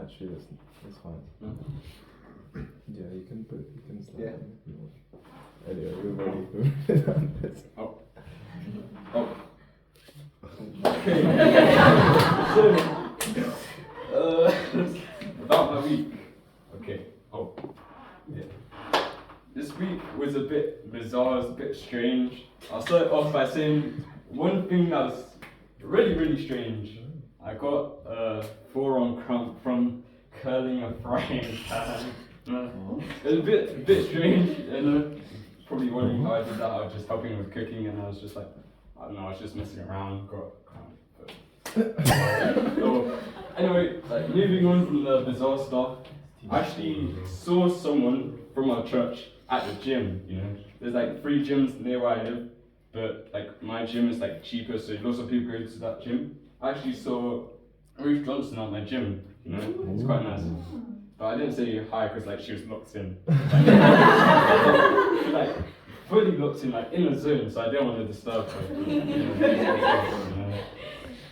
Actually, that's fine. Yeah, you can start. Yeah. If you want. Anyway, we've already done this. Oh. Okay. So, about my week. Okay. Oh. Yeah. This week was a bit bizarre, it was a bit strange. I'll start off by saying one thing that was really strange. I got a forearm cramp from curling a frying pan. It was a bit strange, and probably wondering how I did that. I was just helping with cooking, and I was just like, I don't know, I was just messing around, got cramp. So, anyway, like moving on from the bizarre stuff, I actually saw someone from our church at the gym. You know, there's like 3 gyms near where I live, but like my gym is like cheaper, so lots of people go to that gym. I actually saw Ruth Johnson at my gym. You know, it's quite nice. But I didn't say hi because like she was locked in. She like fully locked in, like in the zone, so I didn't want to disturb her. You know.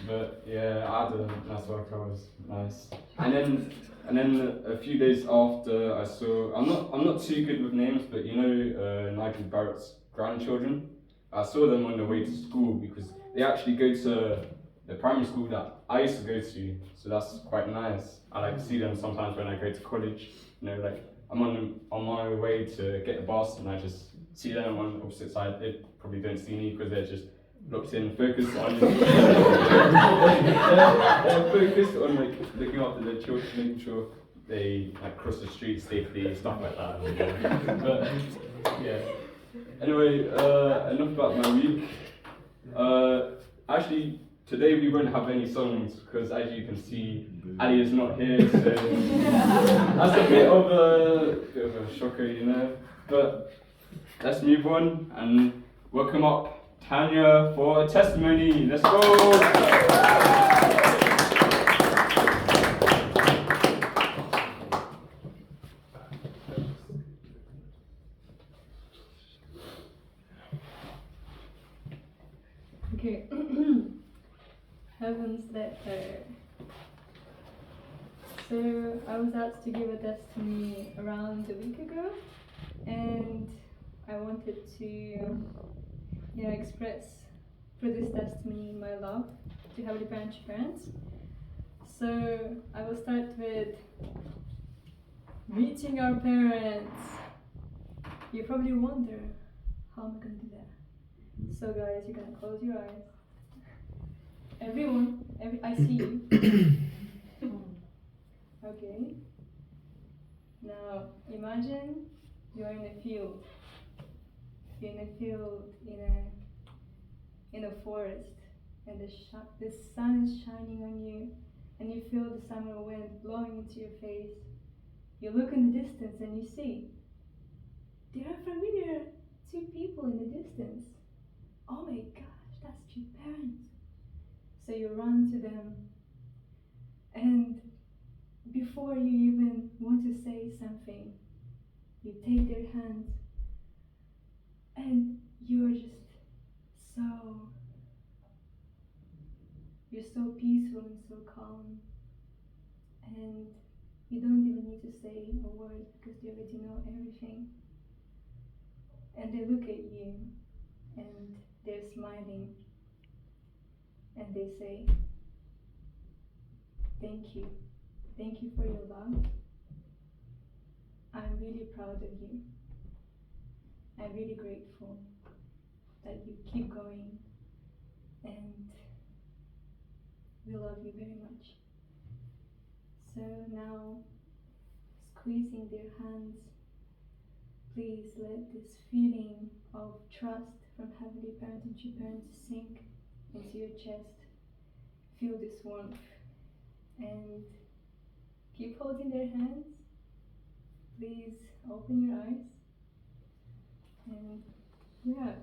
But yeah, I had a nice workout, it was nice. And then a few days after, I saw, I'm not too good with names, but you know Nigel Barrett's grandchildren. I saw them on the way to school because they actually go to the primary school that I used to go to, so that's quite nice. I like to see them sometimes when I go to college. You know, like I'm on my way to get the bus and I just see them on the opposite side. They probably don't see me because they're just locked in, focused on focused on like looking after their children, making sure they like cross the street safely, stuff like that. But yeah. Anyway, enough about my week. Actually, today we won't have any songs because, as you can see, Ali is not here, so that's a bit of a shocker, you know. But let's move on and welcome up Tanya for a testimony. Let's go. Okay. Heavens let her. So I was asked to give a testimony around a week ago, and I wanted to express through this testimony my love to Heavenly Parents. So I will start with meeting our parents. You probably wonder, how am I going to do that? So guys, you're going to close your eyes. Everyone, I see you. Okay. Now imagine you're in a field. You're in a field in a forest, and the sun is shining on you, and you feel the summer wind blowing into your face. You look in the distance and you see there are familiar 2 people in the distance. Oh my gosh, that's 2 parents. So you run to them, and before you even want to say something, you take their hands, and you're so peaceful and so calm, and you don't even need to say a word because they already know everything. And they look at you, and they're smiling, and they say, thank you for your love. I'm really proud of you. I'm really grateful that you keep going, and we love you very much. So now, squeezing their hands, please let this feeling of trust from Heavenly Parent and True Parents sink into your chest. Feel this warmth and keep holding their hands. Please open your eyes. And yeah.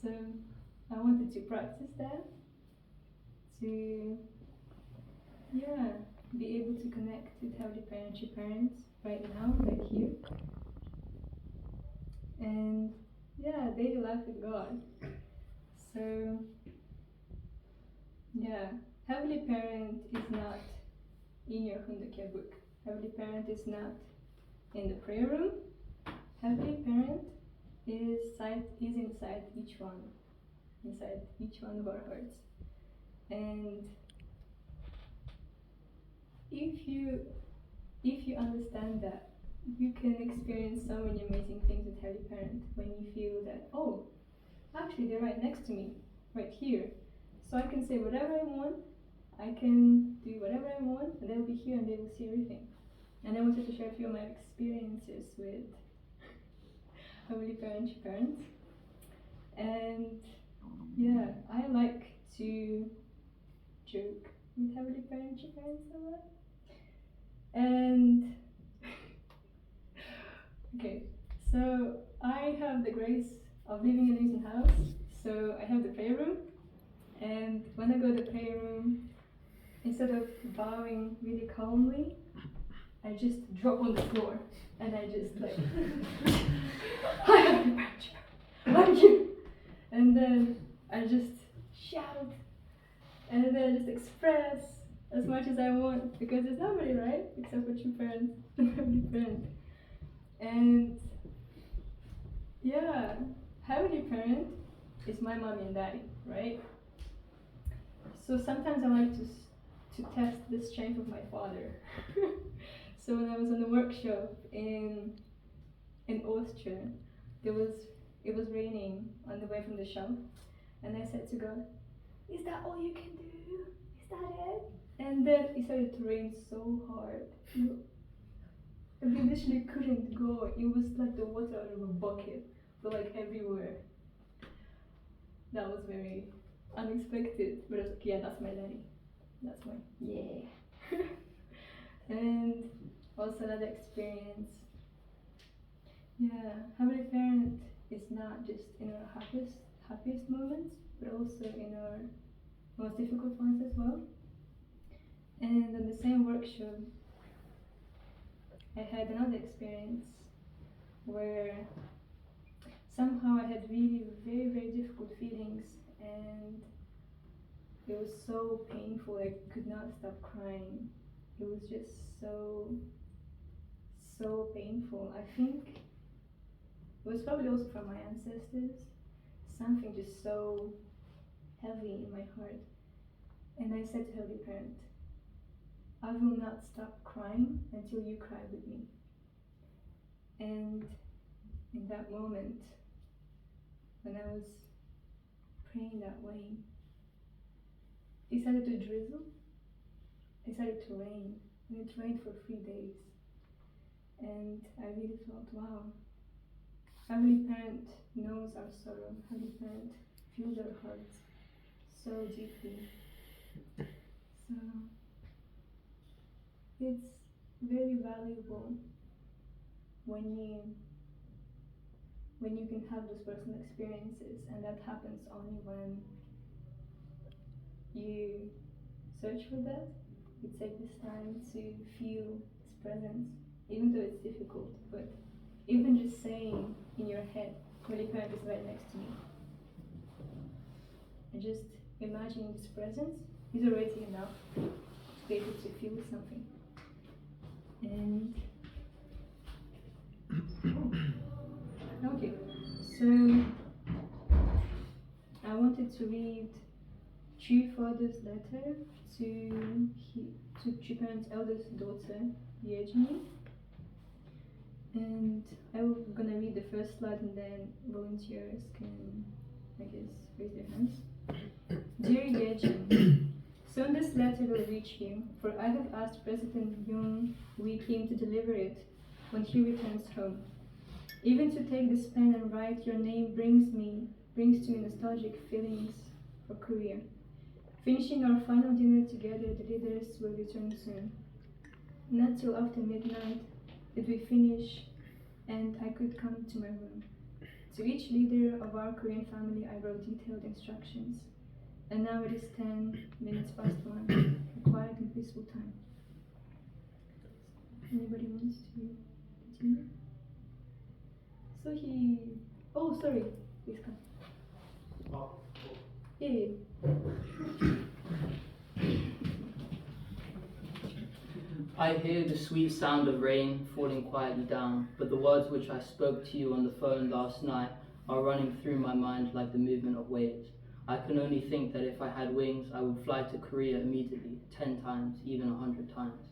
So I wanted to practice that to be able to connect with Heavenly Parent, True Parents right now, right here. And daily life with God. So, Heavenly Parent is not in your Hundake book. Heavenly Parent is not in the prayer room. Heavenly Parent is inside each one of our hearts. And if you understand that, you can experience so many amazing things with Heavenly Parent when you feel that, oh, actually they're right next to me, right here. So I can say whatever I want, I can do whatever I want, and they'll be here and they will see everything. And I wanted to share a few of my experiences with Heavenly Parents. And yeah, I like to joke with Heavenly Parents a lot. And okay, so I have the grace of living in a decent house, so I have the prayer room, and when I go to the prayer room, instead of bowing really calmly, I just drop on the floor, and I just like, I have the Parent, thank you, and then I just shout, and then I just express as much as I want, because there's nobody, right, except for two parents and Heavenly Parent. And yeah, Heavenly Parent is my mommy and daddy, right? So sometimes I like to test the strength of my father. So when I was on the workshop in Austria, it was raining on the way from the shop, and I said to God, "Is that all you can do? Is that it?" And then it started to rain so hard. And we literally couldn't go. It was like the water out of a bucket, but like everywhere. That was very unexpected, but I was like, yeah, that's my daddy. That's my, yeah. And also another experience. Yeah, Heavenly Parent is not just in our happiest moments, but also in our most difficult ones as well. And on the same workshop, I had another experience where somehow I had really very, very difficult feelings, and it was so painful. I could not stop crying. It was just so painful. I think it was probably also from my ancestors. Something just so heavy in my heart. And I said to Heavenly Parent, I will not stop crying until you cry with me. And in that moment, when I was praying that way, it started to drizzle, it started to rain, and it rained for 3 days. And I really thought, wow, Heavenly Parent knows our sorrow. Heavenly Parent feels our hearts so deeply. So it's very valuable when you can have those personal experiences, and that happens only when you search for that. You take this time to feel His presence, even though it's difficult. But even just saying in your head, Holy Parent is right next to me, and just imagining His presence is already enough to be able to feel something. And okay, so I wanted to read True Father's letter to Chipan's eldest daughter, Yejini. And I'm gonna read the first slide, and then volunteers can, I guess, raise their hands. Dear Yejini, soon this letter will reach you, for I have asked President Yoon Wee Kim to deliver it when he returns home. Even to take this pen and write your name brings to me nostalgic feelings for Korea. Finishing our final dinner together, the leaders will return soon. Not till after midnight did we finish, and I could come to my room. To each leader of our Korean family I wrote detailed instructions. And now it is 10 minutes past 1, a quiet and peaceful time. Anybody wants to continue? So oh, sorry, please come. Yeah. I hear the sweet sound of rain falling quietly down, but the words which I spoke to you on the phone last night are running through my mind like the movement of waves. I can only think that if I had wings, I would fly to Korea immediately, 10 times, even 100 times.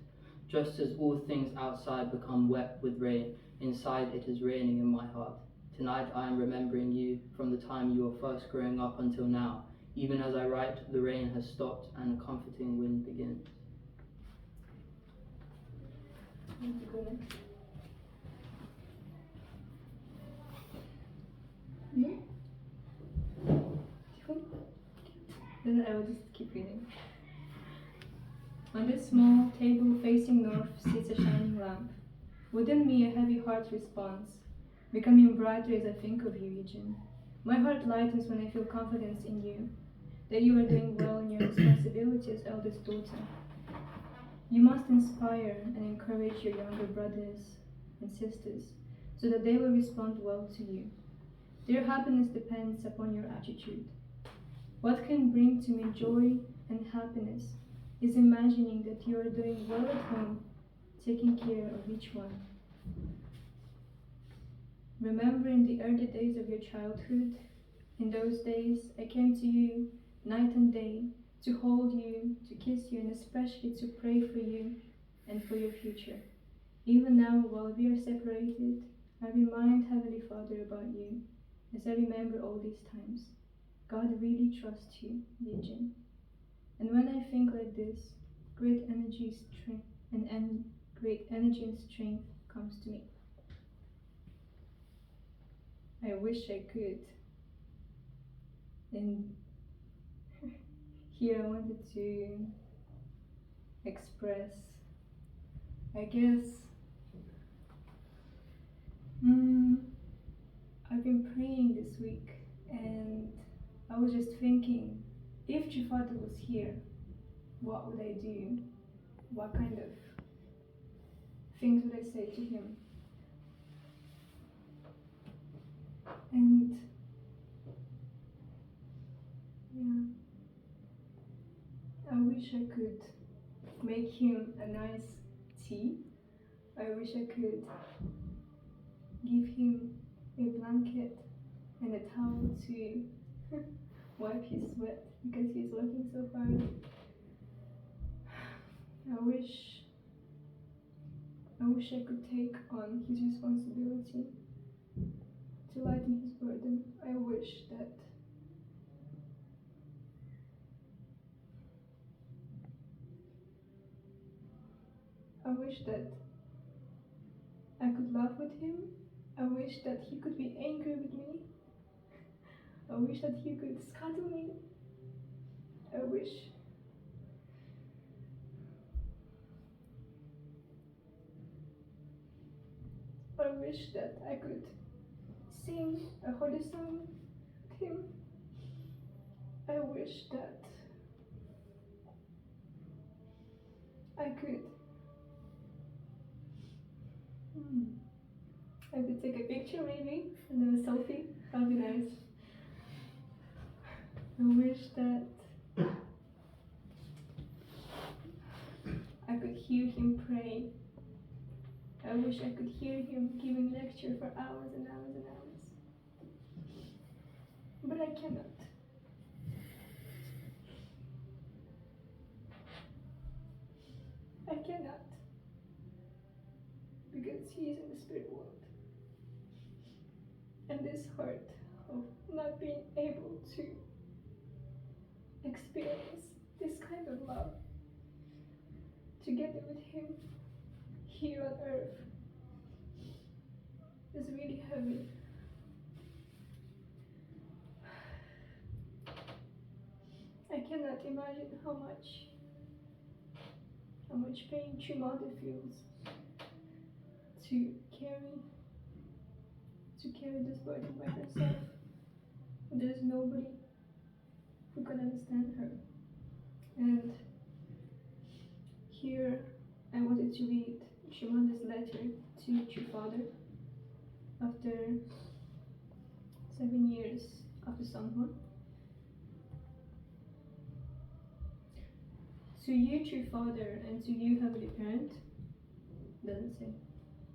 Just as all things outside become wet with rain, inside it is raining in my heart. Tonight I am remembering you from the time you were first growing up until now. Even as I write, the rain has stopped and a comforting wind begins. Then I will just keep reading. On this small table facing north sits a shining lamp. Within me a heavy heart responds, becoming brighter as I think of you, Eugene. My heart lightens when I feel confidence in you, that you are doing well in your responsibility as eldest daughter. You must inspire and encourage your younger brothers and sisters so that they will respond well to you. Their happiness depends upon your attitude. What can bring to me joy and happiness is imagining that you are doing well at home, taking care of each one. Remembering the early days of your childhood, in those days I came to you night and day to hold you, to kiss you, and especially to pray for you and for your future. Even now, while we are separated, I remind Heavenly Father about you as I remember all these times. God really trusts you, Eugene. And when I think like this, great energy, strength, and great energy and strength comes to me. I wish I could. And here I wanted to express, I guess, I've been praying this week and I was just thinking, if Trifata was here, what would I do? What kind of things would I say to him? And yeah, I wish I could make him a nice tea. I wish I could give him a blanket and a towel to wipe his sweat because he's working so hard. I wish I could take on his responsibility to lighten his burden. I wish that I could laugh with him. I wish that he could be angry with me. I wish that he could scold me. I wish that I could sing a holy song with him. I wish that I could take a picture maybe and then a selfie. That'd be nice. I wish that I could hear him pray. I wish I could hear him giving lecture for hours and hours and hours. But I cannot. I cannot. Because he is in the spirit world. And this hurt of not being able to experience this kind of love together with him here on earth is really heavy. I cannot imagine how much pain Chimada feels to carry this burden by herself. There's nobody who can understand her. And here I wanted to read Shimanda's letter to your father after 7 years after Samhwa. To you, true father, and to you, heavenly parent, doesn't say.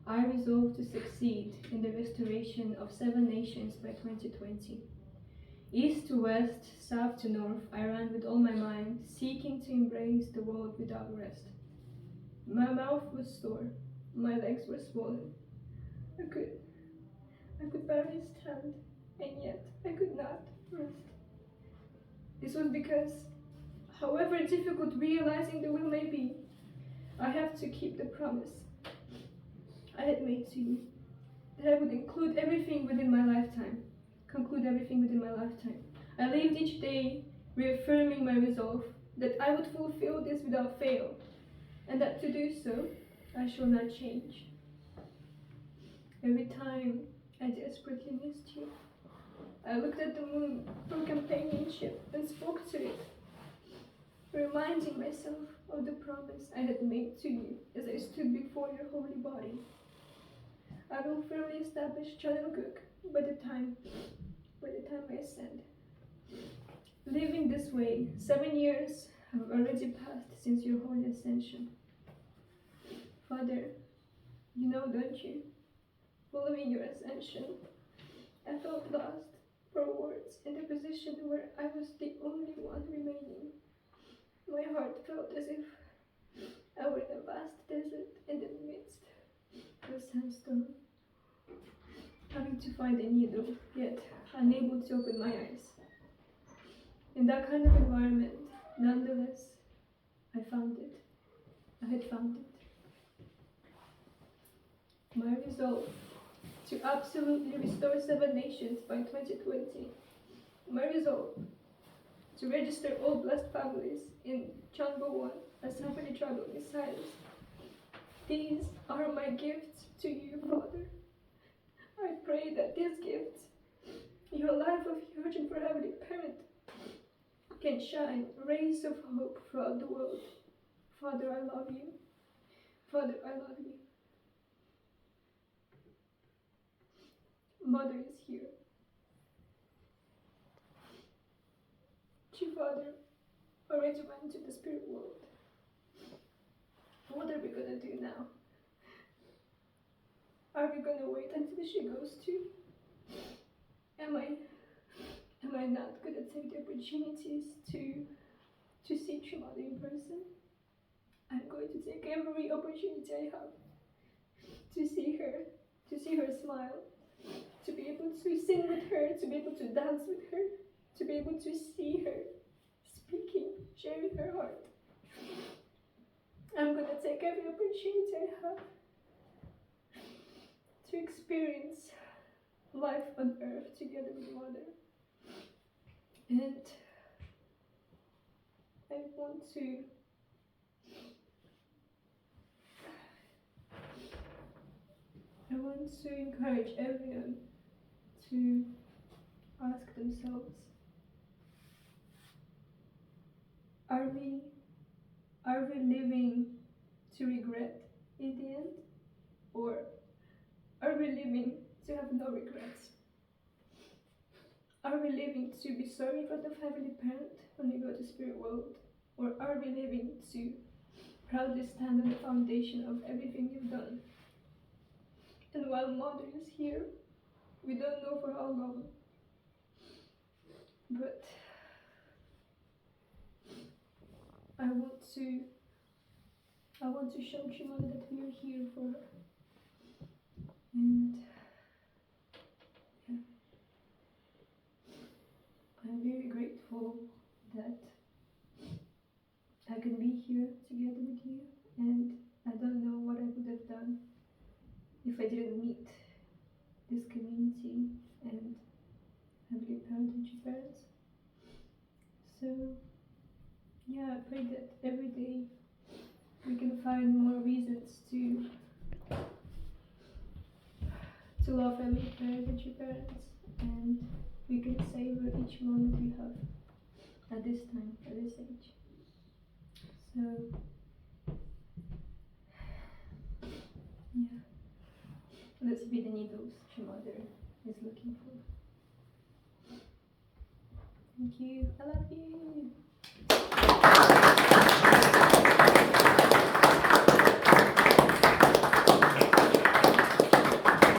I resolve to succeed in the restoration of 7 nations by 2020. East to west, south to north, I ran with all my mind, seeking to embrace the world without rest. My mouth was sore, my legs were swollen. I could barely stand, and yet I could not rest. This was because, however difficult realizing the will may be, I have to keep the promise I had made to you, that I would include everything within my lifetime, conclude everything within my lifetime. I lived each day reaffirming my resolve that I would fulfill this without fail, and that to do so, I shall not change. Every time I desperately missed you, I looked at the moon for companionship and spoke to it, reminding myself of the promise I had made to you as I stood before your holy body. I will firmly establish Chanukuk by the time I ascend. Living this way, 7 years have already passed since your holy ascension. Father, you know, don't you? Following your ascension, I felt lost for words in the position where I was the only one remaining. My heart felt as if I were in a vast desert in the midst of a sandstorm, having to find a needle, yet unable to open my eyes. In that kind of environment, nonetheless, I found it. I had found it. My resolve to absolutely restore 7 nations by 2020. My resolve to register all blessed families in Chanbo 1 as heavenly tribal messiahs. These are my gifts to you, Father. I pray that these gifts, your life of Virgin for Heavenly Parent, can shine rays of hope throughout the world. Father, I love you. Father, I love you. Mother is here. She, Father, already went to the spirit world. What are we gonna do now? Are we gonna wait until she goes too? Am I not gonna take the opportunities to see Mother in person? I'm going to take every opportunity I have to see her smile, to be able to sing with her, to be able to dance with her, to be able to see her speaking, sharing her heart. I'm gonna take every opportunity I have to experience life on earth together with Mother. And I want to encourage everyone to ask themselves, are we living to regret in the end? Or are we living to have no regrets? Are we living to be sorry in front of Heavenly Parent when we go to spirit world? Or are we living to proudly stand on the foundation of everything you've done? And while Mother is here, we don't know for how long, but I want to show Mother that we are here for her. And yeah, I'm very grateful that I can be here together with you, and I don't know what I would have done if I didn't meet this community and Heavenly Parent and your parents. So yeah, I pray that every day we can find more reasons to love Heavenly Parent and your parents, and we can savor each moment we have at this time, at this age. So yeah, let's be the needles your Mother is looking for. Thank you. I love you.